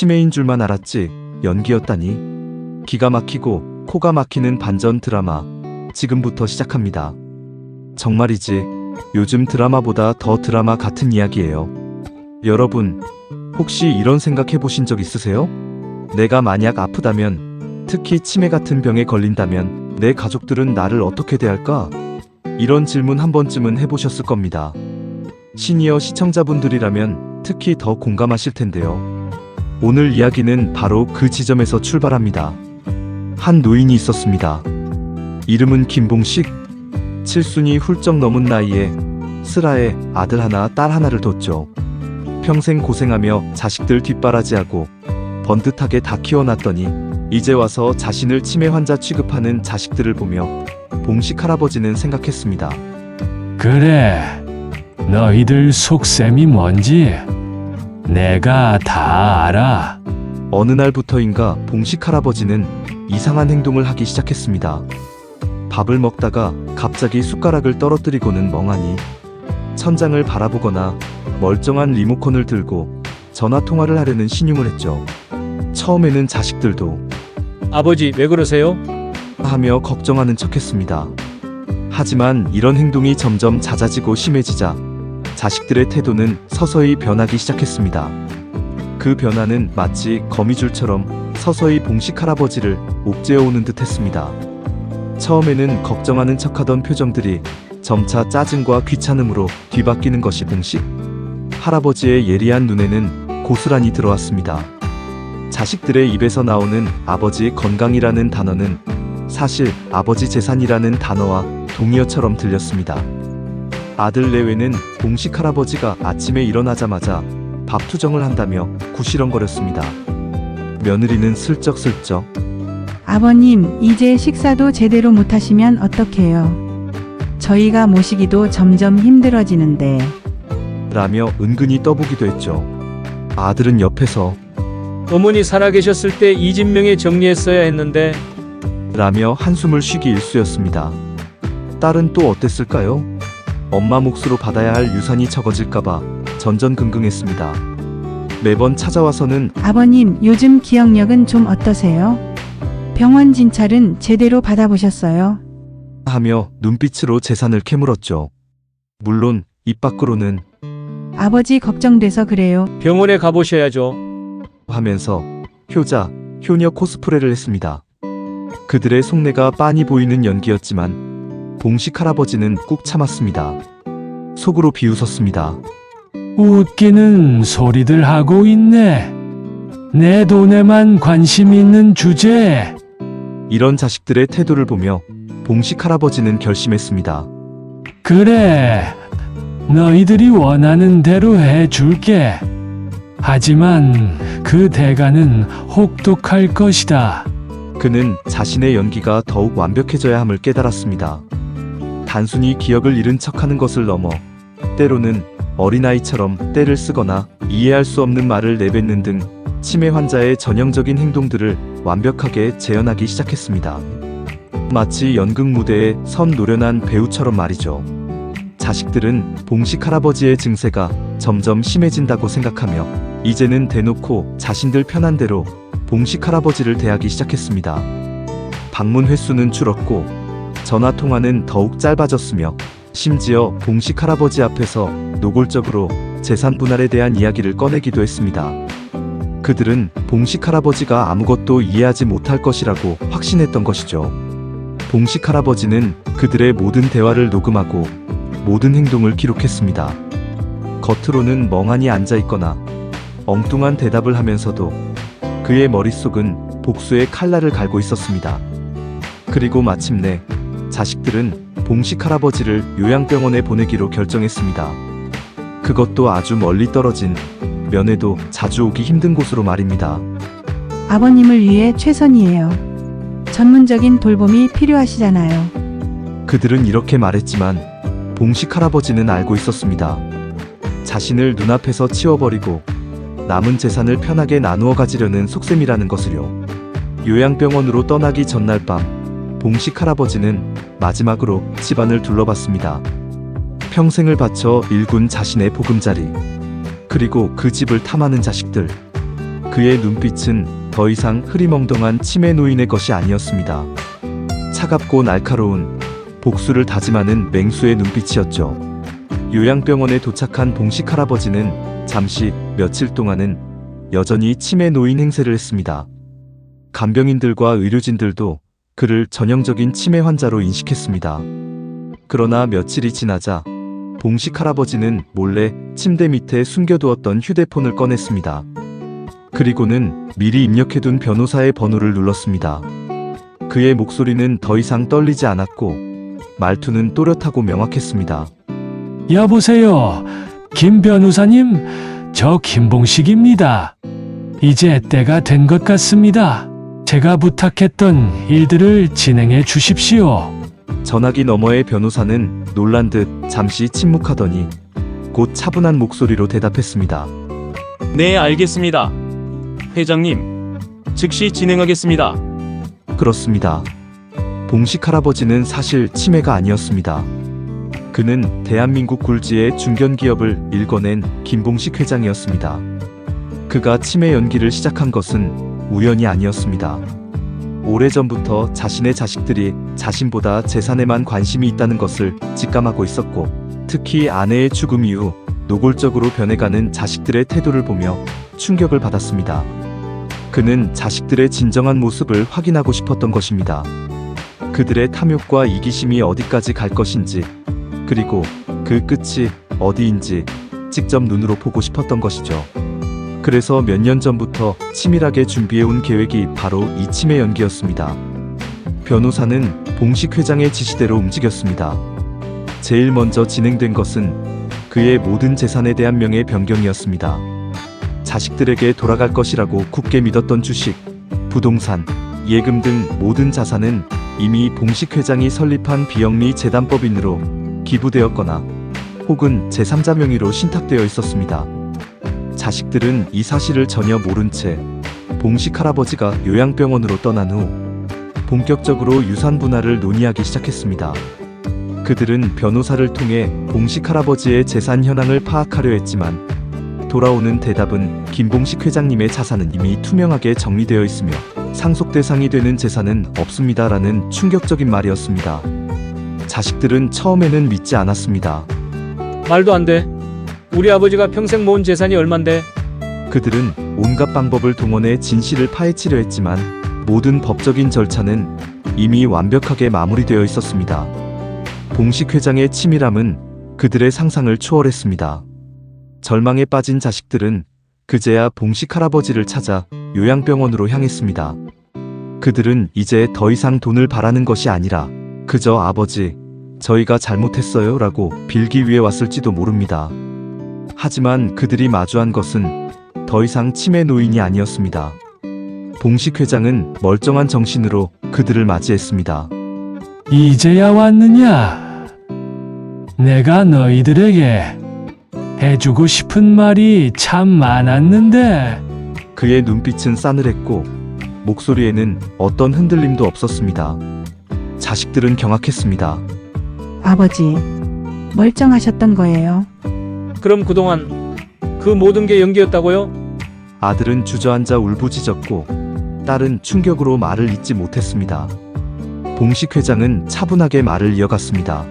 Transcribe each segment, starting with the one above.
치매인 줄만 알았지 연기였다니. 기가 막히고 코가 막히는 반전 드라마 지금부터 시작합니다. 정말이지 요즘 드라마보다 더 드라마 같은 이야기예요. 여러분 혹시 이런 생각 해보신 적 있으세요? 내가 만약 아프다면, 특히 치매 같은 병에 걸린다면 내 가족들은 나를 어떻게 대할까? 이런 질문 한 번쯤은 해보셨을 겁니다. 시니어 시청자분들이라면 특히 더 공감하실 텐데요. 오늘 이야기는 바로 그 지점에서 출발합니다. 한 노인이 있었습니다. 이름은 김봉식. 칠순이 훌쩍 넘은 나이에 슬하에 아들 하나 딸 하나를 뒀죠. 평생 고생하며 자식들 뒷바라지하고 번듯하게 다 키워놨더니 이제 와서 자신을 치매 환자 취급하는 자식들을 보며 봉식 할아버지는 생각했습니다. 그래, 너희들 속셈이 뭔지 내가 다 알아. 어느 날부터인가 봉식 할아버지는 이상한 행동을 하기 시작했습니다. 밥을 먹다가 갑자기 숟가락을 떨어뜨리고는 멍하니 천장을 바라보거나 멀쩡한 리모컨을 들고 전화통화를 하려는 신용을 했죠. 처음에는 자식들도 아버지 왜 그러세요? 하며 걱정하는 척했습니다. 하지만 이런 행동이 점점 잦아지고 심해지자 자식들의 태도는 서서히 변하기 시작했습니다. 그 변화는 마치 거미줄처럼 서서히 봉식 할아버지를 옥죄어오는 듯 했습니다. 처음에는 걱정하는 척하던 표정들이 점차 짜증과 귀찮음으로 뒤바뀌는 것이 봉식 할아버지의 예리한 눈에는 고스란히 들어왔습니다. 자식들의 입에서 나오는 아버지 건강이라는 단어는 사실 아버지 재산이라는 단어와 동의어처럼 들렸습니다. 아들 내외는 봉식 할아버지가 아침에 일어나자마자 밥 투정을 한다며 구시렁거렸습니다. 며느리는 슬쩍슬쩍 아버님, 이제 식사도 제대로 못하시면 어떡해요? 저희가 모시기도 점점 힘들어지는데. 라며 은근히 떠보기도 했죠. 아들은 옆에서 어머니 살아계셨을 때 이진명에 정리했어야 했는데. 라며 한숨을 쉬기 일쑤였습니다. 딸은 또 어땠을까요? 엄마 몫으로 받아야 할 유산이 적어질까봐 전전긍긍했습니다. 매번 찾아와서는 아버님, 요즘 기억력은 좀 어떠세요? 병원 진찰은 제대로 받아보셨어요? 하며 눈빛으로 재산을 캐물었죠. 물론 입 밖으로는 아버지 걱정돼서 그래요. 병원에 가보셔야죠. 하면서 효자, 효녀 코스프레를 했습니다. 그들의 속내가 빤히 보이는 연기였지만 봉식 할아버지는 꾹 참았습니다. 속으로 비웃었습니다. 웃기는 소리들 하고 있네. 내 돈에만 관심 있는 주제에. 이런 자식들의 태도를 보며 봉식 할아버지는 결심했습니다. 그래, 너희들이 원하는 대로 해줄게. 하지만 그 대가는 혹독할 것이다. 그는 자신의 연기가 더욱 완벽해져야 함을 깨달았습니다. 단순히 기억을 잃은 척하는 것을 넘어 때로는 어린아이처럼 떼를 쓰거나 이해할 수 없는 말을 내뱉는 등 치매 환자의 전형적인 행동들을 완벽하게 재현하기 시작했습니다. 마치 연극 무대에 선 노련한 배우처럼 말이죠. 자식들은 봉식 할아버지의 증세가 점점 심해진다고 생각하며 이제는 대놓고 자신들 편한 대로 봉식 할아버지를 대하기 시작했습니다. 방문 횟수는 줄었고 전화통화는 더욱 짧아졌으며 심지어 봉식 할아버지 앞에서 노골적으로 재산 분할에 대한 이야기를 꺼내기도 했습니다. 그들은 봉식 할아버지가 아무것도 이해하지 못할 것이라고 확신했던 것이죠. 봉식 할아버지는 그들의 모든 대화를 녹음하고 모든 행동을 기록했습니다. 겉으로는 멍하니 앉아있거나 엉뚱한 대답을 하면서도 그의 머릿속은 복수의 칼날을 갈고 있었습니다. 그리고 마침내 자식들은 봉식 할아버지를 요양병원에 보내기로 결정했습니다. 그것도 아주 멀리 떨어진 면회도 자주 오기 힘든 곳으로 말입니다. 아버님을 위해 최선이에요. 전문적인 돌봄이 필요하시잖아요. 그들은 이렇게 말했지만 봉식 할아버지는 알고 있었습니다. 자신을 눈앞에서 치워버리고 남은 재산을 편하게 나누어 가지려는 속셈이라는 것을요. 요양병원으로 떠나기 전날 밤 봉식 할아버지는 마지막으로 집안을 둘러봤습니다. 평생을 바쳐 일군 자신의 보금자리, 그리고 그 집을 탐하는 자식들, 그의 눈빛은 더 이상 흐리멍덩한 치매 노인의 것이 아니었습니다. 차갑고 날카로운 복수를 다짐하는 맹수의 눈빛이었죠. 요양병원에 도착한 봉식 할아버지는 잠시 며칠 동안은 여전히 치매 노인 행세를 했습니다. 간병인들과 의료진들도 그를 전형적인 치매 환자로 인식했습니다. 그러나 며칠이 지나자 봉식 할아버지는 몰래 침대 밑에 숨겨두었던 휴대폰을 꺼냈습니다. 그리고는 미리 입력해둔 변호사의 번호를 눌렀습니다. 그의 목소리는 더 이상 떨리지 않았고 말투는 또렷하고 명확했습니다. 여보세요. 김 변호사님, 저 김봉식입니다. 이제 때가 된 것 같습니다. 제가 부탁했던 일들을 진행해 주십시오. 전화기 너머의 변호사는 놀란 듯 잠시 침묵하더니 곧 차분한 목소리로 대답했습니다. 네, 알겠습니다. 회장님, 즉시 진행하겠습니다. 그렇습니다. 봉식 할아버지는 사실 치매가 아니었습니다. 그는 대한민국 굴지의 중견기업을 일궈낸 김봉식 회장이었습니다. 그가 치매 연기를 시작한 것은 우연이 아니었습니다. 오래전부터 자신의 자식들이 자신보다 재산에만 관심이 있다는 것을 직감하고 있었고, 특히 아내의 죽음 이후 노골적으로 변해가는 자식들의 태도를 보며 충격을 받았습니다. 그는 자식들의 진정한 모습을 확인하고 싶었던 것입니다. 그들의 탐욕과 이기심이 어디까지 갈 것인지, 그리고 그 끝이 어디인지 직접 눈으로 보고 싶었던 것이죠. 그래서 몇 년 전부터 치밀하게 준비해온 계획이 바로 이 치매 연기였습니다. 변호사는 봉식 회장의 지시대로 움직였습니다. 제일 먼저 진행된 것은 그의 모든 재산에 대한 명예 변경이었습니다. 자식들에게 돌아갈 것이라고 굳게 믿었던 주식, 부동산, 예금 등 모든 자산은 이미 봉식 회장이 설립한 비영리 재단법인으로 기부되었거나 혹은 제3자 명의로 신탁되어 있었습니다. 자식들은 이 사실을 전혀 모른 채 봉식 할아버지가 요양병원으로 떠난 후 본격적으로 유산 분할을 논의하기 시작했습니다. 그들은 변호사를 통해 봉식 할아버지의 재산 현황을 파악하려 했지만 돌아오는 대답은 김봉식 회장님의 자산은 이미 투명하게 정리되어 있으며 상속 대상이 되는 재산은 없습니다라는 충격적인 말이었습니다. 자식들은 처음에는 믿지 않았습니다. 말도 안 돼. 우리 아버지가 평생 모은 재산이 얼만데? 그들은 온갖 방법을 동원해 진실을 파헤치려 했지만 모든 법적인 절차는 이미 완벽하게 마무리되어 있었습니다. 봉식 회장의 치밀함은 그들의 상상을 초월했습니다. 절망에 빠진 자식들은 그제야 봉식 할아버지를 찾아 요양병원으로 향했습니다. 그들은 이제 더 이상 돈을 바라는 것이 아니라 그저 아버지, 저희가 잘못했어요 라고 빌기 위해 왔을지도 모릅니다. 하지만 그들이 마주한 것은 더 이상 치매 노인이 아니었습니다. 봉식 회장은 멀쩡한 정신으로 그들을 맞이했습니다. 이제야 왔느냐? 내가 너희들에게 해주고 싶은 말이 참 많았는데. 그의 눈빛은 싸늘했고 목소리에는 어떤 흔들림도 없었습니다. 자식들은 경악했습니다. 아버지, 멀쩡하셨던 거예요. 그럼 그동안 그 모든 게 연기였다고요? 아들은 주저앉아 울부짖었고 딸은 충격으로 말을 잇지 못했습니다. 봉식 회장은 차분하게 말을 이어갔습니다.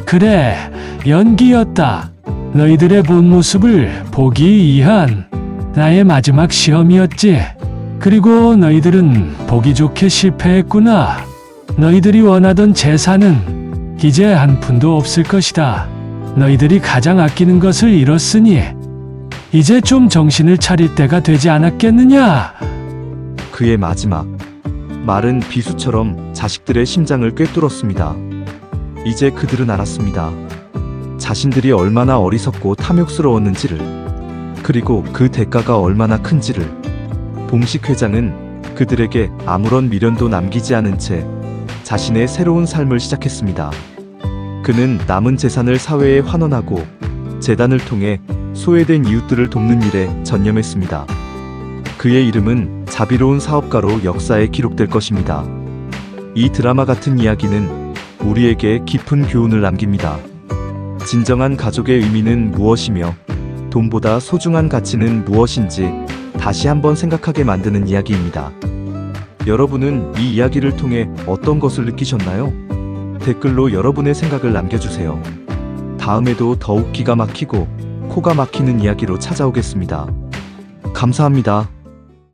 그래, 연기였다. 너희들의 본 모습을 보기 위한 나의 마지막 시험이었지. 그리고 너희들은 보기 좋게 실패했구나. 너희들이 원하던 재산은 이제 한 푼도 없을 것이다. 너희들이 가장 아끼는 것을 잃었으니 이제 좀 정신을 차릴 때가 되지 않았겠느냐? 그의 마지막 말은 비수처럼 자식들의 심장을 꿰뚫었습니다. 이제 그들은 알았습니다. 자신들이 얼마나 어리석고 탐욕스러웠는지를, 그리고 그 대가가 얼마나 큰지를. 봉식 회장은 그들에게 아무런 미련도 남기지 않은 채 자신의 새로운 삶을 시작했습니다. 그는 남은 재산을 사회에 환원하고 재단을 통해 소외된 이웃들을 돕는 일에 전념했습니다. 그의 이름은 자비로운 사업가로 역사에 기록될 것입니다. 이 드라마 같은 이야기는 우리에게 깊은 교훈을 남깁니다. 진정한 가족의 의미는 무엇이며 돈보다 소중한 가치는 무엇인지 다시 한번 생각하게 만드는 이야기입니다. 여러분은 이 이야기를 통해 어떤 것을 느끼셨나요? 댓글로 여러분의 생각을 남겨주세요. 다음에도 더욱 기가 막히고 코가 막히는 이야기로 찾아오겠습니다. 감사합니다.